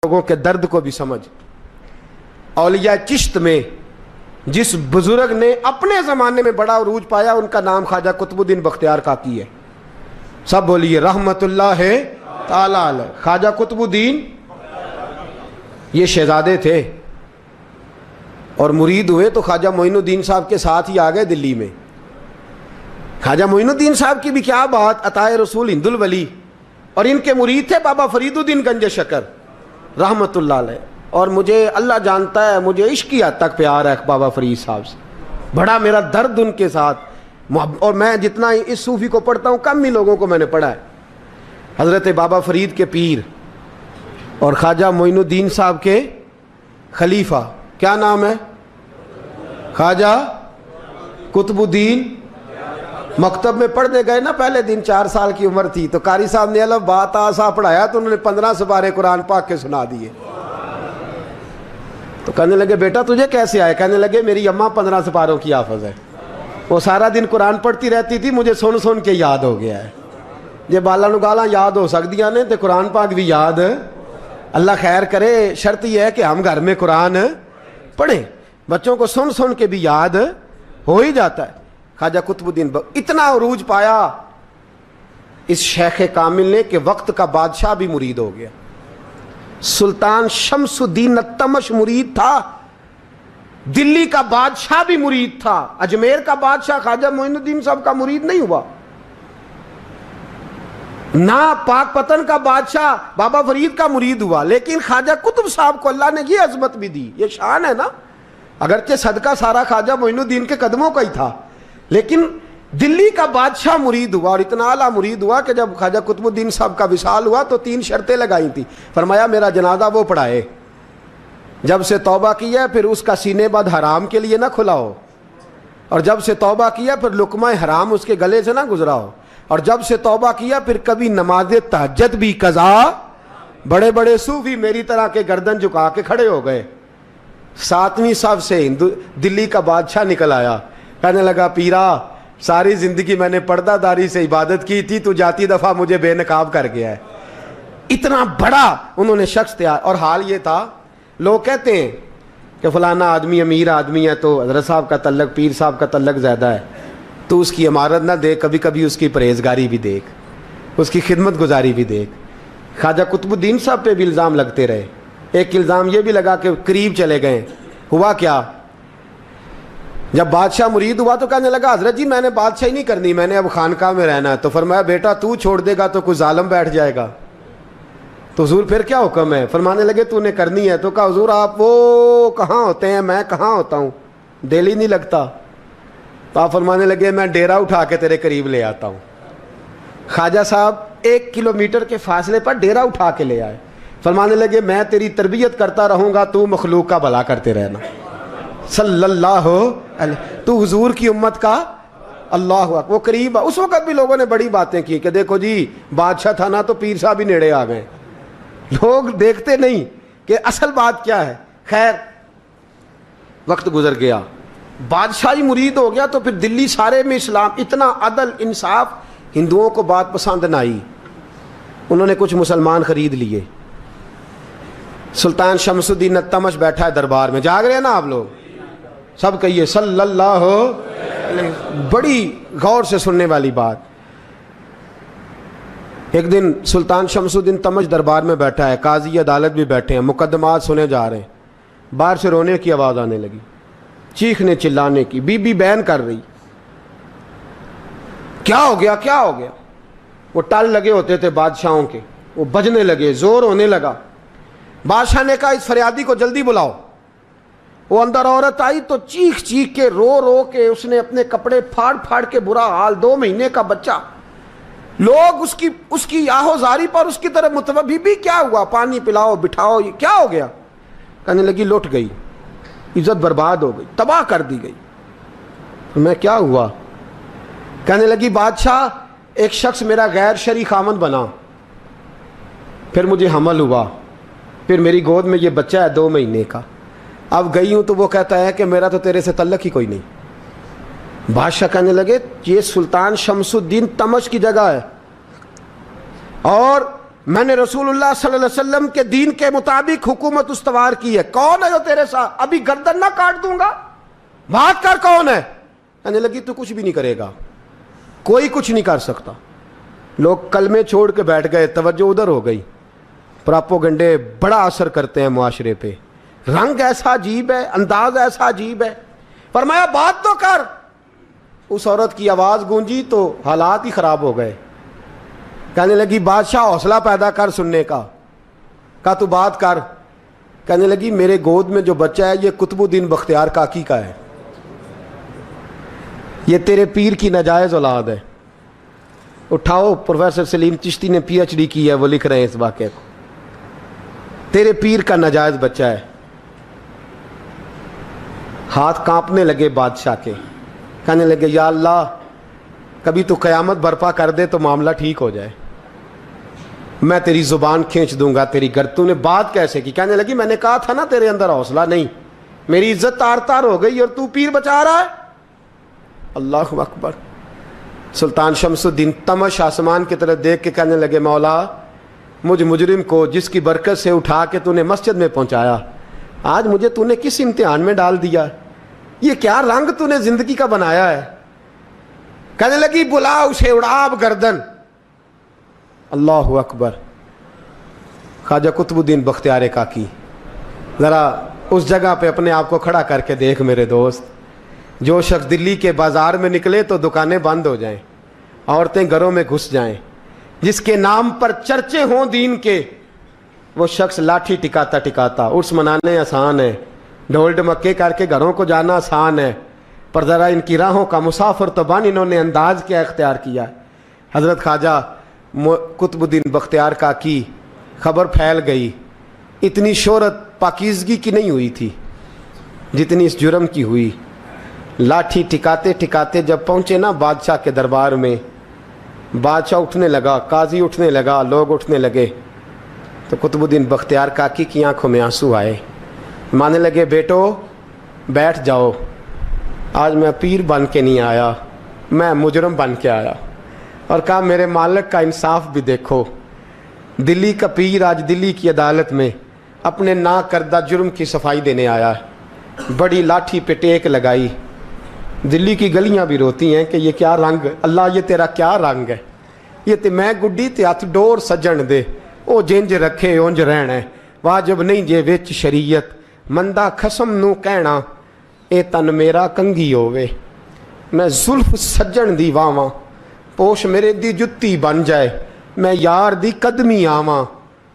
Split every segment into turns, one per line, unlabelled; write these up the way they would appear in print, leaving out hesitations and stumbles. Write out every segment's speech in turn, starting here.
لوگوں کے درد کو بھی سمجھ. اولیاء چشت میں جس بزرگ نے اپنے زمانے میں بڑا عروج پایا ان کا نام خواجہ قطب الدین بختیار کاکی ہے. سب بولیے رحمت اللہ تعالی علیہ. خواجہ قطب الدین یہ شہزادے تھے اور مرید ہوئے تو خواجہ معین الدین صاحب کے ساتھ ہی آ گئے دلی میں. خواجہ معین الدین صاحب کی بھی کیا بات، عطائے رسول ہند الولی، اور ان کے مرید تھے بابا فرید الدین گنج شکر رحمت اللہ علیہ. اور مجھے اللہ جانتا ہے مجھے عشق کی حد تک پیار ہے بابا فرید صاحب سے، بڑا میرا درد ان کے ساتھ. اور میں جتنا اس صوفی کو پڑھتا ہوں کم ہی لوگوں کو میں نے پڑھا ہے. حضرت بابا فرید کے پیر اور خواجہ معین الدین صاحب کے خلیفہ کیا نام ہے؟ خواجہ قطب الدین. مکتب میں پڑھنے گئے نا پہلے دن، 4 سال کی عمر تھی تو قاری صاحب نے الف با تا سا پڑھایا تو انہوں نے 15 سپارے قرآن پاک کے سنا دیے. تو کہنے لگے بیٹا تجھے کیسے آئے؟ کہنے لگے میری اماں 15 سپاروں کی حافظ ہے، وہ سارا دن قرآن پڑھتی رہتی تھی، مجھے سن سن کے یاد ہو گیا ہے. جے بالا نو گالاں یاد ہو سکدیاں نے تے قرآن پاک بھی یاد. اللہ خیر کرے، شرط یہ ہے کہ ہم گھر میں قرآن پڑھیں، بچوں کو سن سن کے بھی یاد ہو ہی جاتا ہے. خواجہ قطب الدین اتنا عروج پایا اس شیخ کامل نے کہ وقت کا بادشاہ بھی مرید ہو گیا. سلطان شمس الدین التمش مرید تھا، دلی کا بادشاہ بھی مرید تھا. اجمیر کا بادشاہ خواجہ معین الدین صاحب کا مرید نہیں ہوا، نہ پاک پتن کا بادشاہ بابا فرید کا مرید ہوا، لیکن خواجہ قطب صاحب کو اللہ نے یہ عظمت بھی دی. یہ شان ہے نا، اگرچہ صدقہ سارا خواجہ معین الدین کے قدموں کا ہی تھا، لیکن دلی کا بادشاہ مرید ہوا. اور اتنا اعلیٰ مرید ہوا کہ جب خواجہ قطب الدین صاحب کا وصال ہوا تو 3 شرطیں لگائی تھی. فرمایا میرا جنازہ وہ پڑھائے، جب سے توبہ کیا پھر اس کا سینے بد حرام کے لیے نہ کھلا ہو، اور جب سے توبہ کیا پھر لقمہ حرام اس کے گلے سے نہ گزرا ہو، اور جب سے توبہ کیا پھر کبھی نماز تہجد بھی قضا. بڑے بڑے صوفی میری طرح کے گردن جھکا کے کھڑے ہو گئے. 7ویں صف سے دلی کا بادشاہ نکل آیا، کہنے لگا پیرا ساری زندگی میں نے پردہ داری سے عبادت کی تھی، تو جاتی دفعہ مجھے بے نقاب کر گیا ہے. اتنا بڑا انہوں نے شخص تیار. اور حال یہ تھا، لوگ کہتے ہیں کہ فلانا آدمی امیر آدمی ہے تو حضرت صاحب کا تعلق پیر صاحب کا تعلق زیادہ ہے، تو اس کی عمارت نہ دیکھ، کبھی کبھی اس کی پرہیزگاری بھی دیکھ، اس کی خدمت گزاری بھی دیکھ. خواجہ قطب الدین صاحب پہ بھی الزام لگتے رہے. ایک الزام یہ بھی لگا کہ قریب چلے گئے. ہوا کیا، جب بادشاہ مرید ہوا تو کہنے لگا حضرت جی میں نے بادشاہی نہیں کرنی، میں نے اب خانقاہ میں رہنا ہے. تو فرمایا بیٹا تو چھوڑ دے گا تو کوئی ظالم بیٹھ جائے گا. تو حضور پھر کیا حکم ہے؟ فرمانے لگے تو نے کرنی ہے. تو کہا حضور آپ وہ کہاں ہوتے ہیں، میں کہاں ہوتا ہوں، دل ہی نہیں لگتا. تو آپ فرمانے لگے میں ڈیرا اٹھا کے تیرے قریب لے آتا ہوں. خواجہ صاحب 1 کلومیٹر کے فاصلے پر ڈیرا اٹھا کے لے آئے. فرمانے لگے میں تیری تربیت کرتا رہوں گا، تو مخلوق کا بھلا کرتے رہنا. صلی اللہ علیہ، تو حضور کی امت کا اللہ اکبر. وہ قریب. اس وقت بھی لوگوں نے بڑی باتیں کی کہ دیکھو جی بادشاہ تھا نا تو پیر صاحب ہی نیڑے آ گئے. لوگ دیکھتے نہیں کہ اصل بات کیا ہے. خیر وقت گزر گیا، بادشاہی مرید ہو گیا تو پھر دلی سارے میں اسلام، اتنا عدل انصاف. ہندوؤں کو بات پسند نہ آئی، انہوں نے کچھ مسلمان خرید لیے. سلطان شمس الدین التمش بیٹھا ہے دربار میں. جاگ رہے ہیں نا آپ لوگ؟ سب کہیے صلی اللہ علیہ. بڑی غور سے سننے والی بات. ایک دن سلطان شمس الدین تمش دربار میں بیٹھا ہے، قاضی عدالت بھی بیٹھے ہیں، مقدمات سنے جا رہے ہیں. باہر سے رونے کی آواز آنے لگی، چیخنے چلانے کی. بی بی بیان کر رہی کیا ہو گیا کیا ہو گیا. وہ ٹال لگے ہوتے تھے بادشاہوں کے، وہ بجنے لگے، زور ہونے لگا. بادشاہ نے کہا اس فریادی کو جلدی بلاؤ. وہ اندر عورت آئی تو چیخ چیخ کے رو رو کے اس نے اپنے کپڑے پھاڑ پھاڑ کے، برا حال، 2 مہینے کا بچہ. لوگ اس کی آہو زاری پر اس کی طرف متوجہ. بھی کیا ہوا؟ پانی پلاؤ بٹھاؤ، یہ کیا ہو گیا؟ کہنے لگی لٹ گئی، عزت برباد ہو گئی، تباہ کر دی گئی. میں کیا ہوا؟ کہنے لگی بادشاہ ایک شخص میرا غیر شرعی خامند بنا، پھر مجھے حمل ہوا، پھر میری گود میں یہ بچہ ہے 2 مہینے کا. اب گئی ہوں تو وہ کہتا ہے کہ میرا تو تیرے سے تعلق ہی کوئی نہیں. بادشاہ کہنے لگے یہ سلطان شمس الدین تمش کی جگہ ہے اور میں نے رسول اللہ صلی اللہ علیہ وسلم کے دین کے مطابق حکومت استوار کی ہے، کون ہے جو تیرے ساتھ؟ ابھی گردن نہ کاٹ دوں گا، بات کر کون ہے؟ کہنے لگی تو کچھ بھی نہیں کرے گا، کوئی کچھ نہیں کر سکتا۔ لوگ کلمے چھوڑ کے بیٹھ گئے، توجہ ادھر ہو گئی۔ پراپوگنڈے بڑا اثر کرتے ہیں معاشرے پہ، رنگ ایسا عجیب ہے، انداز ایسا عجیب ہے۔ فرمایا بات تو کر۔ اس عورت کی آواز گونجی تو حالات ہی خراب ہو گئے۔ کہنے لگی بادشاہ حوصلہ پیدا کر سننے کا۔ کہا تو بات کر۔ کہنے لگی میرے گود میں جو بچہ ہے یہ قطب الدین بختیار کاکی کا ہے، یہ تیرے پیر کی ناجائز اولاد ہے۔ اٹھاؤ، پروفیسر سلیم چشتی نے پی ایچ ڈی کی ہے، وہ لکھ رہے ہیں اس واقعے کو، تیرے پیر کا ناجائز بچہ ہے۔ ہاتھ کانپنے لگے بادشاہ کے، کہنے لگے یا اللہ کبھی تو قیامت برپا کر دے تو معاملہ ٹھیک ہو جائے، میں تیری زبان کھینچ دوں گا تیری گر۔ تو نے بات کیسے کی؟ کہنے لگی میں نے کہا تھا نا تیرے اندر حوصلہ نہیں، میری عزت تار تار ہو گئی اور تو پیر بچا رہا ہے۔ اللہ اکبر۔ سلطان شمس الدین تمش آسمان کی طرف دیکھ کے کہنے لگے مولا مجھ مجرم کو جس کی برکت سے اٹھا کے تو نے مسجد میں پہنچایا، آج مجھے تو نے کس امتحان میں ڈال دیا؟ یہ کیا رنگ تو نے زندگی کا بنایا ہے؟ کہنے لگی بلا اسے، اڑا اب گردن۔ اللہ اکبر۔ خواجہ قطب الدین بختیار کاکی، ذرا اس جگہ پہ اپنے آپ کو کھڑا کر کے دیکھ میرے دوست۔ جو شخص دلی کے بازار میں نکلے تو دکانیں بند ہو جائیں، عورتیں گھروں میں گھس جائیں، جس کے نام پر چرچے ہوں دین کے، وہ شخص لاٹھی ٹکاتا ٹکاتا۔ عرس منانے آسان ہے، ڈھول ڈمکے کر کے گھروں کو جانا آسان ہے، پر ذرا ان کی راہوں کا مسافر تو بن انہوں نے انداز کیا اختیار کیا۔ حضرت خواجہ قطب الدین بختیار کاکی، خبر پھیل گئی۔ اتنی شہرت پاکیزگی کی نہیں ہوئی تھی جتنی اس جرم کی ہوئی۔ لاٹھی ٹکاتے ٹکاتے جب پہنچے نا بادشاہ کے دربار میں، بادشاہ اٹھنے لگا، قاضی اٹھنے لگا، لوگ اٹھنے لگے، تو قطب الدین بختیار کاکی کی آنکھوں میں آنسو آئے۔ مانے لگے بیٹو بیٹھ جاؤ، آج میں پیر بن کے نہیں آیا، میں مجرم بن کے آیا۔ اور کہا میرے مالک کا انصاف بھی دیکھو، دلی کا پیر آج دلی کی عدالت میں اپنے نا کردہ جرم کی صفائی دینے آیا ہے۔ بڑی لاٹھی پہ ٹیک لگائی، دلی کی گلیاں بھی روتی ہیں کہ یہ کیا رنگ، اللہ یہ تیرا کیا رنگ ہے، یہ تے میں گڈی تے ہاتھ ڈور سجن دے، او جنج رکھے اونج رہنا ہے، واجب نہیں جے وچ شریعت، مندہ خسم نو کہنا اے تن میرا کنگھی ہووے، میں زلف سجن دی واواں، پوش میرے دی جتی بن جائے، میں یار دی قدمی آواں،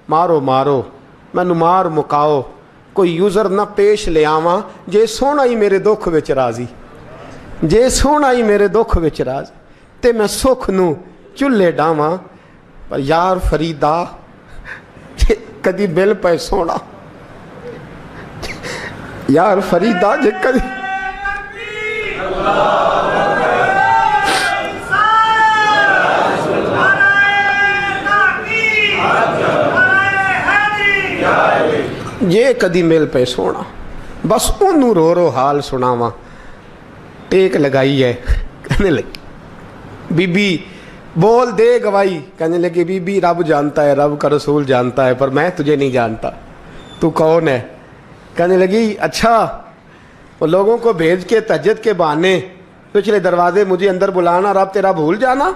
مارو مارو مینوں مار مکاؤ، کوئی یوزر نہ پیش لے آواں، جے سونا ہی میرے دکھ وچ راضی، جے سونا ہی میرے دکھ وچ راضی، تے میں سکھ نو چلے ڈاواں، پر یار فریدا جے کدی مل پے سونا، یار فریدا جے کدی یہ کدی مل پہ سونا، بس انہوں رو رو حال سناواں۔ ٹیک لگائی ہے، کہنے لگی بی بی بول دے گواہی، کہنے لگی بی بی رب جانتا ہے، رب کا رسول جانتا ہے، پر میں تجھے نہیں جانتا، تو کون ہے؟ کہنے لگی اچھا وہ لوگوں کو بھیج کے تہجد کے بہانے پچھلے دروازے مجھے اندر بلانا، رب تیرا بھول جانا۔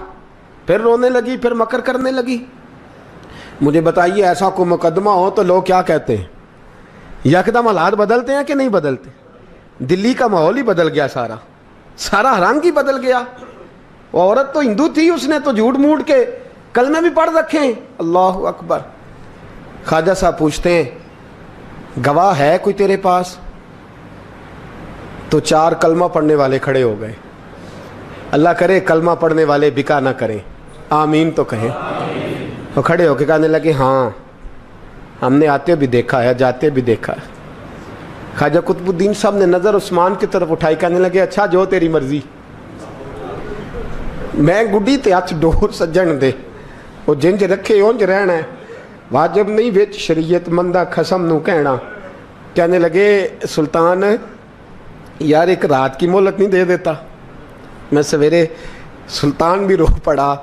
پھر رونے لگی، پھر مکر کرنے لگی۔ مجھے بتائیے ایسا کوئی مقدمہ ہو تو لوگ کیا کہتے ہیں؟ یکدم حالات بدلتے ہیں کہ نہیں بدلتے؟ دلی کا ماحول ہی بدل گیا، سارا رنگ ہی بدل گیا۔ وہ عورت تو ہندو تھی، اس نے تو جھوٹ موٹ کے کلمے بھی پڑھ رکھے ہیں۔ اللہ اکبر۔ خواجہ صاحب پوچھتے ہیں گواہ ہے کوئی تیرے پاس؟ تو 4 کلمہ پڑھنے والے کھڑے ہو گئے۔ اللہ کرے کلمہ پڑھنے والے بکا نہ کریں، آمین تو کہیں۔ وہ کھڑے ہو کے کہنے لگے ہاں ہم نے آتے بھی دیکھا ہے، جاتے بھی دیکھا ہے۔ خواجہ قطب الدین صاحب نے نظر عثمان کی طرف اٹھائی، کہنے لگے اچھا جو تیری مرضی، میں گڈی تے ہاتھ ڈور سجن دے، وہ جنج رکھے اونج رہنا ہے، واجب نہیں وچ شریعت، مندہ خسم نو کہنا۔ کہنے لگے سلطان یار ایک رات کی مہلت نہیں دے دیتا؟ میں سویرے سلطان بھی رو پڑا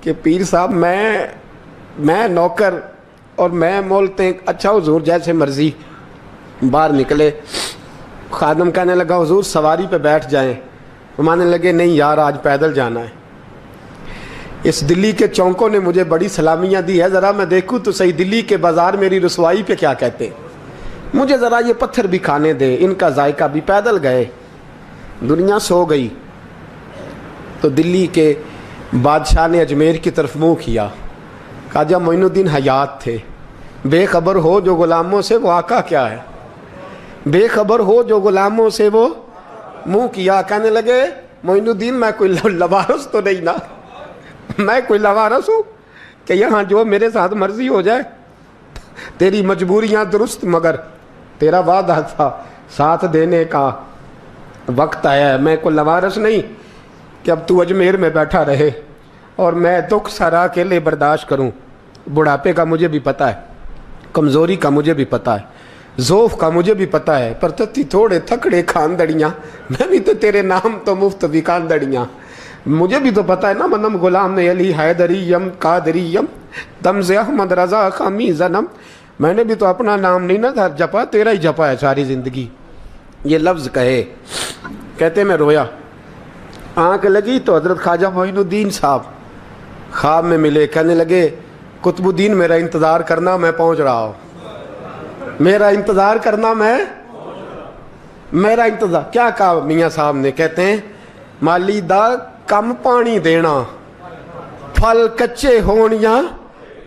کہ پیر صاحب میں میں نوکر اور میں بولتے ہیں اچھا حضور جیسے مرضی. باہر نکلے, خادم کہنے لگا حضور سواری پہ بیٹھ جائیں. وہ ماننے لگے نہیں یار آج پیدل جانا ہے. اس دلی کے چونکوں نے مجھے بڑی سلامیاں دی ہے, ذرا میں دیکھوں تو صحیح دلی کے بازار میری رسوائی پہ کیا کہتے ہیں, مجھے ذرا یہ پتھر بھی کھانے دے, ان کا ذائقہ بھی. پیدل گئے, دنیا سو گئی تو دلی کے بادشاہ نے اجمیر کی طرف منہ کیا. خواجہ معین الدین حیات تھے. بے خبر ہو جو غلاموں سے وہ آقا کیا ہے, بے خبر ہو جو غلاموں سے وہ منہ کیا. کہنے لگے معین الدین میں کوئی لوارث تو نہیں نا, میں کوئی لوارث ہوں کہ یہاں جو میرے ساتھ مرضی ہو جائے. تیری مجبوریاں درست مگر تیرا وعدہ تھا ساتھ دینے کا وقت آیا ہے. میں کوئی لوارث نہیں کہ اب تو اجمیر میں بیٹھا رہے اور میں دکھ سارا اکیلے برداشت کروں. بڑھاپے کا مجھے بھی پتہ ہے, کمزوری کا مجھے بھی پتہ ہے, ذوف کا مجھے بھی پتہ ہے, پر تتی تھوڑے تھکڑے خاندڑیاں, میں بھی تو تیرے نام تو مفت بھی خاندڑیاں. مجھے بھی تو پتہ ہے نا منم غلام علی حیدریم قادریم تمز احمد رضا خامی زنم. میں نے بھی تو اپنا نام نہیں نا جپا, تیرا ہی جپا ہے ساری زندگی. یہ لفظ کہے, کہتے میں رویا. آنکھ لگی تو حضرت خواجہ معین الدین صاحب خواب میں ملے. کہنے لگے قطب الدین میرا انتظار کرنا, میں پہنچ رہا ہوں. میرا انتظار کرنا, میرا انتظار. کیا کہا میاں صاحب نے؟ کہتے ہیں مالی دا کم پانی دینا, پھل کچے ہون یا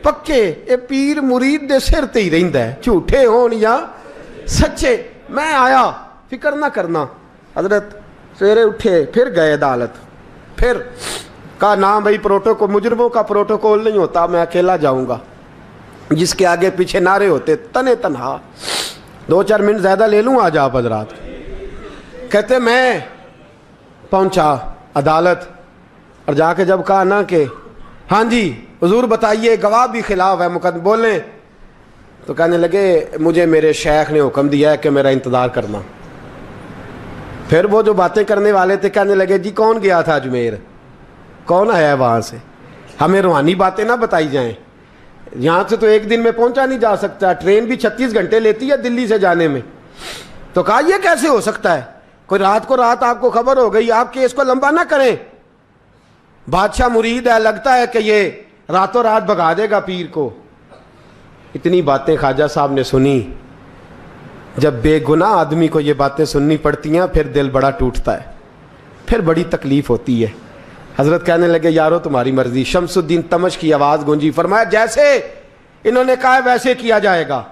پکے, اے پیر مرید دے سر تے ہی رہندا ہے, جھوٹے ہون یا سچے. میں آیا, فکر نہ کرنا. حضرت سویرے اٹھے, پھر گئے عدالت. پھر کہا نام بھائی پروٹوکول, مجرموں کا پروٹوکول نہیں ہوتا, میں اکیلا جاؤں گا. جس کے آگے پیچھے نعرے ہوتے تنے تنہا. 2-4 منٹ زیادہ لے لوں آج آپ حضرات. کہتے میں پہنچا عدالت اور جا کے جب کہا نا کہ ہاں جی حضور بتائیے گواہ بھی خلاف ہے مقدمے بولیں, تو کہنے لگے مجھے میرے شیخ نے حکم دیا ہے کہ میرا انتظار کرنا. پھر وہ جو باتیں کرنے والے تھے کہنے لگے جی کون گیا تھا اجمیر, کون آیا ہے وہاں سے, ہمیں روحانی باتیں نہ بتائی جائیں. یہاں سے تو ایک دن میں پہنچا نہیں جا سکتا, ٹرین بھی 36 گھنٹے لیتی ہے دلی سے جانے میں. تو کہا یہ کیسے ہو سکتا ہے, کوئی رات کو رات آپ کو خبر ہو گئی, آپ کیس کو لمبا نہ کریں. بادشاہ مرید ہے, لگتا ہے کہ یہ راتوں رات بھگا دے گا پیر کو. اتنی باتیں خواجہ صاحب نے سنی. جب بے گناہ آدمی کو یہ باتیں سننی پڑتی ہیں پھر دل بڑا ٹوٹتا ہے, پھر بڑی تکلیف ہوتی ہے. حضرت کہنے لگے یارو تمہاری مرضی. شمس الدین تمش کی آواز گونجی, فرمایا جیسے انہوں نے کہا ویسے کیا جائے گا.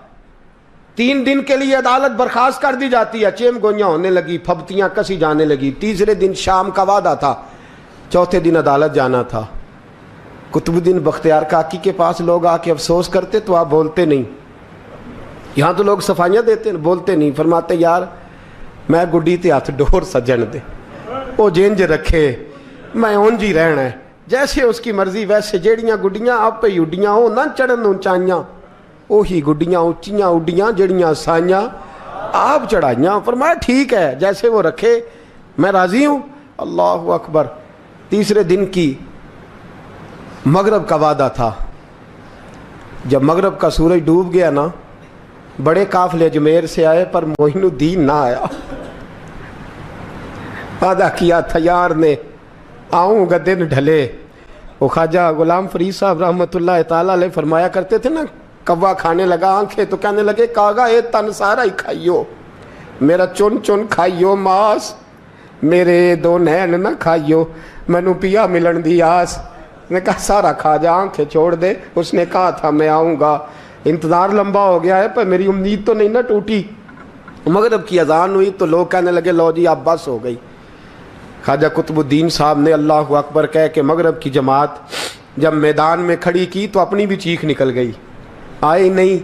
3 دن کے لیے عدالت برخاست کر دی جاتی ہے. چیم گوئیاں ہونے لگی, پھبتیاں کسی جانے لگی. تیسرے دن شام کا وعدہ تھا, چوتھے دن عدالت جانا تھا. قطب الدین بختیار کاکی کے پاس لوگ آ کے افسوس کرتے تو آپ بولتے نہیں. یہاں تو لوگ صفائیاں دیتے ہیں, بولتے نہیں. فرماتے یار میں گڈی تے ہاتھ ڈور سجن دے, وہ جینج رکھے, میں اونج ہی رہنا ہے, جیسے اس کی مرضی ویسے. جیڑیاں گڈیاں آپ پہ اڈیاں ہو نہ چڑھن اونچائیاں, وہی گڈیاں اونچیاں اڈیاں جیڑیاں سائیاں آپ چڑھائیاں. فرمایا ٹھیک ہے جیسے وہ رکھے, میں راضی ہوں. اللہ اکبر. تیسرے دن کی مغرب کا وعدہ تھا. جب مغرب کا سورج ڈوب گیا نا, بڑے قافلے اجمیر سے آئے پر معین الدین نہ آیا. وعدہ کیا تھا یار نے, آؤں گا دن ڈھلے. وہ خواجہ غلام فرید صاحب رحمۃ اللہ تعالیٰ علیہ فرمایا کرتے تھے نا, کوا کھانے لگا آنکھیں تو کہنے لگے کاغا اے تن سارا ہی کھائیو, میرا چن چن کھائیو ماس, میرے 2 نین نہ کھائیو, مینو پیا ملن دی آس. نے کہا سارا کھا جا, آنکھیں چھوڑ دے. اس نے کہا تھا میں آؤں گا, انتظار لمبا ہو گیا ہے پر میری امید تو نہیں نہ ٹوٹی. مغرب کی اذان ہوئی تو لوگ کہنے لگے لو جی اب بس ہو گئی. خواجہ قطب الدین صاحب نے اللہ اکبر کہہ کے مغرب کی جماعت جب میدان میں کھڑی کی تو اپنی بھی چیخ نکل گئی, آئی نہیں.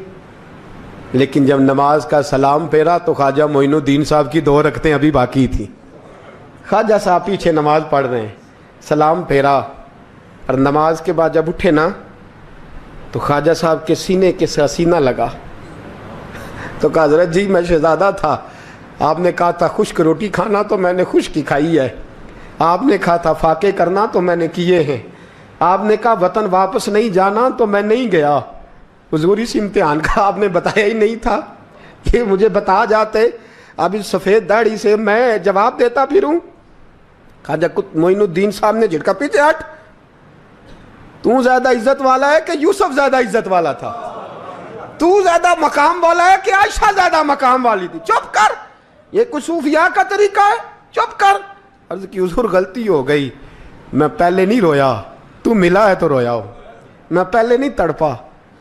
لیکن جب نماز کا سلام پھیرا تو خواجہ معین الدین صاحب کی 2 رکعتیں ابھی باقی تھیں. خواجہ صاحب پیچھے نماز پڑھ رہے ہیں, سلام پھیرا اور نماز کے بعد جب اٹھے نا تو خواجہ صاحب کے سینے کے سینہ لگا. تو کہا حضرت جی میں شہزادہ تھا, آپ نے کہا تھا خشک روٹی کھانا تو میں نے خشک کی کھائی ہے, آپ نے کہا تھا فاقے کرنا تو میں نے کیے ہیں, آپ نے کہا وطن واپس نہیں جانا تو میں نہیں گیا. حضور اس امتحان کا آپ نے بتایا ہی نہیں تھا. یہ مجھے بتا جاتے اب اس سفید داڑھی سے میں جواب دیتا پھروں. خواجہ معین الدین صاحب نے جھٹکا, پیچھے ہٹ, تو زیادہ عزت والا ہے کہ یوسف زیادہ عزت والا تھا؟ تو زیادہ مقام والا ہے کہ عائشہ زیادہ مقام والی تھی؟ چپ کر, یہ کچھ صوفیاء کا طریقہ ہے, چپ کر. عرض کی حضور غلطی ہو گئی, میں پہلے نہیں رویا, تو ملا ہے تو رویا ہو. میں پہلے نہیں تڑپا,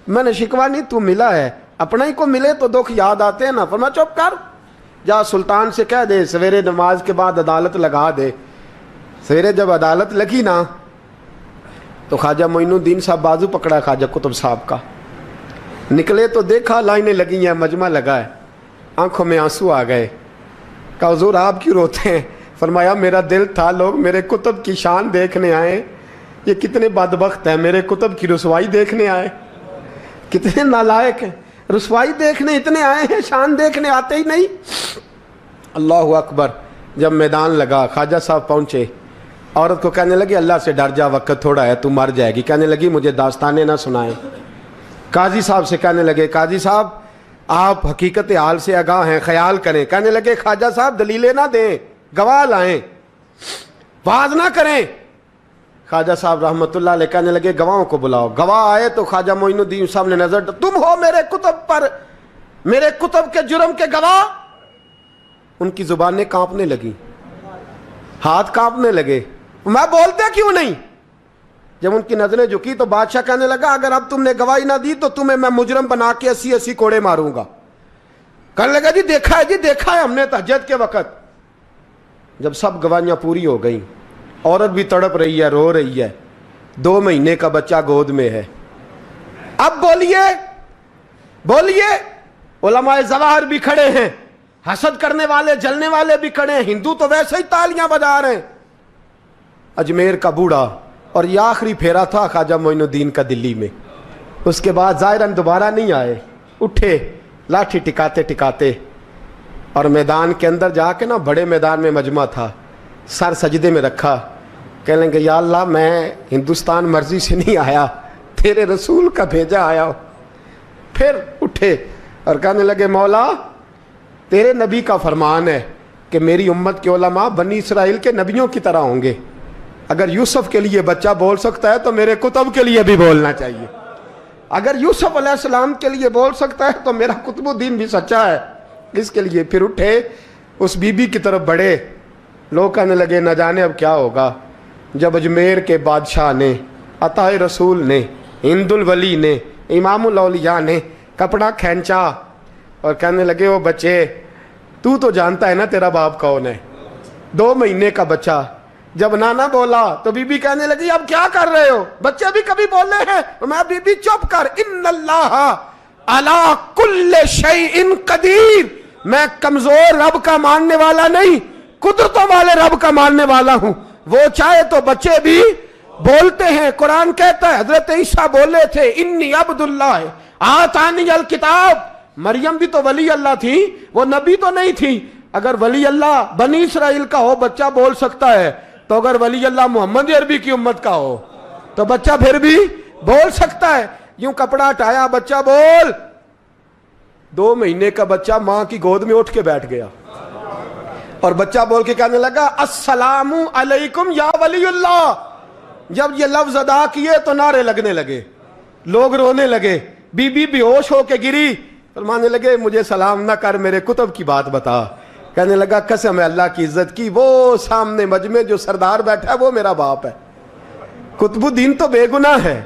میں نے شکوا نہیں, تو ملا ہے. اپنا ہی کو ملے تو دکھ یاد آتے ہیں نا. فرمایا چپ کر, جا سلطان سے کہہ دے سویرے نماز کے بعد عدالت لگا دے. سویرے جب عدالت لگی نا تو خواجہ معین الدین صاحب بازو پکڑا خواجہ قطب صاحب کا, نکلے تو دیکھا لائنیں لگی ہیں, مجمع لگا ہے, آنکھوں میں آنسو آ گئے. کہا حضور آپ کیوں روتے ہیں؟ فرمایا میرا دل تھا لوگ میرے کتب کی شان دیکھنے آئے, یہ کتنے بدبخت ہیں, میرے کتب کی رسوائی دیکھنے آئے. کتنے نالائق ہیں, رسوائی دیکھنے اتنے آئے ہیں, شان دیکھنے آتے ہی نہیں. اللہ اکبر. جب میدان لگا خواجہ صاحب پہنچے, عورت کو کہنے لگی اللہ سے ڈر جا, وقت تھوڑا ہے, تو مر جائے گی. کہنے لگی مجھے داستانیں نہ سنائیں. قاضی صاحب سے کہنے لگے قاضی صاحب آپ حقیقت حال سے آگاہ ہیں, خیال کریں. کہنے لگے خواجہ صاحب دلیلیں نہ دیں, گواہ لائیں, واز نہ کریں. خواجہ صاحب رحمت اللہ علیہ کہنے لگے گواہوں کو بلاؤ. گواہ آئے تو خواجہ معین الدین صاحب نے نظر, تم ہو میرے کتب پر, میرے کتب کے جرم کے گواہ. ان کی زبانیں کانپنے لگی, ہاتھ کانپنے لگے. میں بولتے کیوں نہیں؟ جب ان کی نظریں جھکی تو بادشاہ کہنے لگا اگر اب تم نے گواہی نہ دی تو تمہیں میں مجرم بنا کے 80 کوڑے ماروں گا. کہنے لگا جی دیکھا ہے, جی دیکھا ہے ہم نے تہجد کے وقت. جب سب گواہیاں پوری ہو گئیں, عورت بھی تڑپ رہی ہے, رو رہی ہے, 2 مہینے کا بچہ گود میں ہے. اب بولیے بولیے, علماء ظواہر بھی کھڑے ہیں, حسد کرنے والے جلنے والے بھی کھڑے ہیں, ہندو تو ویسے ہی تالیاں بجا رہے ہیں. اجمیر کا بوڑھا, اور یہ آخری پھیرا تھا خواجہ معین الدین کا دلی میں. اس کے بعد ظاہراً دوبارہ نہیں آئے. اٹھے لاٹھی ٹکاتے ٹکاتے اور میدان کے اندر جا کے نا, بڑے میدان میں مجمع تھا, سر سجدے میں رکھا. کہنے لگے یا اللہ میں ہندوستان مرضی سے نہیں آیا, تیرے رسول کا بھیجا آیا ہوں. پھر اٹھے اور کہنے لگے مولا تیرے نبی کا فرمان ہے کہ میری امت کے علماء بنی اسرائیل کے نبیوں کی طرح ہوں گے. اگر یوسف کے لیے بچہ بول سکتا ہے تو میرے کتب کے لیے بھی بولنا چاہیے. اگر یوسف علیہ السلام کے لیے بول سکتا ہے تو میرا قطب الدین بھی سچا ہے. اس کے لیے پھر اٹھے, اس بی بی کی طرف بڑھے. لوگ کہنے لگے نہ جانے اب کیا ہوگا. جب اجمیر کے بادشاہ نے, عطا رسول نے, ہند الولی نے, امام الاولیاء نے کپڑا کھینچا اور کہنے لگے وہ بچے تو جانتا ہے نا تیرا باپ کون ہے, 2 مہینے کا بچہ. جب نانا بولا تو بی بی کہنے لگی اب کیا کر رہے ہو, بچے بھی کبھی بولے ہیں؟ میں بی بی چپ کر, ان اللہ علی کل شیء قدیر, میں کمزور رب کا ماننے والا نہیں, قدرتوں والے رب کا ماننے والا ہوں. وہ چاہے تو بچے بھی بولتے ہیں. قرآن کہتا ہے حضرت عیسیٰ بولے تھے انی عبداللہ آتانی الکتاب. مریم بھی تو ولی اللہ تھی, وہ نبی تو نہیں تھی. اگر ولی اللہ بنی اسرائیل کا ہو بچہ بول سکتا ہے, تو اگر ولی اللہ محمد عربی کی امت کا ہو تو بچہ پھر بھی بول سکتا ہے. یوں کپڑا ہٹایا, بچہ بول. 2 مہینے کا بچہ ماں کی گود میں اٹھ کے بیٹھ گیا اور بچہ بول کے کہنے لگا السلام علیکم یا ولی اللہ. جب یہ لفظ ادا کیے تو نعرے لگنے لگے, لوگ رونے لگے. بی بی بے ہوش ہو کے گری, فرمانے لگے مجھے سلام نہ کر, میرے کتب کی بات بتا. کہنے لگا قسم ہے اللہ کی عزت کی, وہ سامنے مجمع جو سردار بیٹھا ہے وہ میرا باپ ہے. قطب الدین تو بے گناہ ہے,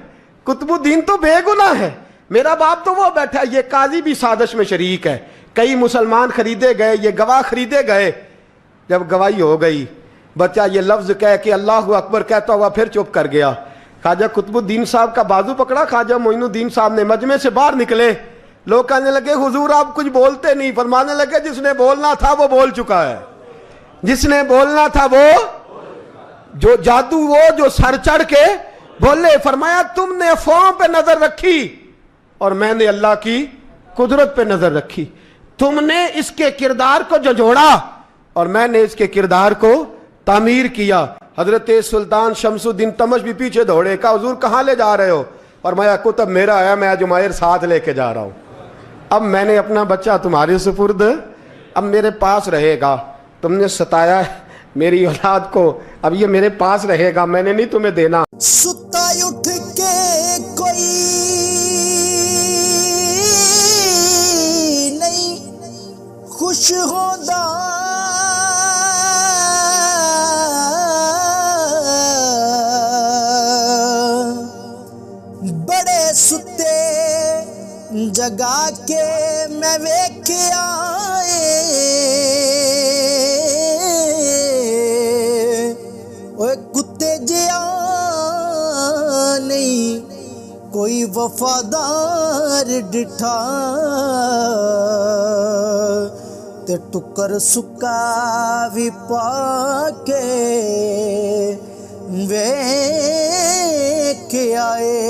قطب الدین تو بے گناہ ہے, میرا باپ تو وہ بیٹھا ہے. یہ قاضی بھی سازش میں شریک ہے. کئی مسلمان خریدے گئے, یہ گواہ خریدے گئے. جب گواہی ہو گئی, بچہ یہ لفظ کہہ کہ اللہ اکبر کہتا ہوا پھر چپ کر گیا. خواجہ قطب الدین صاحب کا بازو پکڑا, خواجہ معین الدین صاحب نے مجمع سے باہر نکلے. لوگ کہنے لگے حضور آپ کچھ بولتے نہیں. فرمانے لگے جس نے بولنا تھا وہ بول چکا ہے, جس نے بولنا تھا وہ جو جادو, وہ جو سر چڑھ کے بولے. فرمایا تم نے افواہوں پہ نظر رکھی اور میں نے اللہ کی قدرت پہ نظر رکھی. تم نے اس کے کردار کو جھنجھوڑا اور میں نے اس کے کردار کو تعمیر کیا. حضرت سلطان شمس الدین تمش بھی پیچھے دوڑے, کہا حضور کہاں لے جا رہے ہو؟ فرمایا کتب میرا آیا, میں جمائر ساتھ لے کے جا رہا ہوں. اب میں نے اپنا بچہ تمہارے سپرد, اب میرے پاس رہے گا. تم نے ستایا میری اولاد کو, اب یہ میرے پاس رہے گا, میں نے نہیں تمہیں دینا.
ستا اٹھ کے کوئی نہیں خوش ہوندا, بڑے ستے جگا کے میں ویکھیا اوے کتے جیا نہیں کوئی وفادار ڈٹھا, تے ٹکر سکا بھی پا کے ویکھ آئے.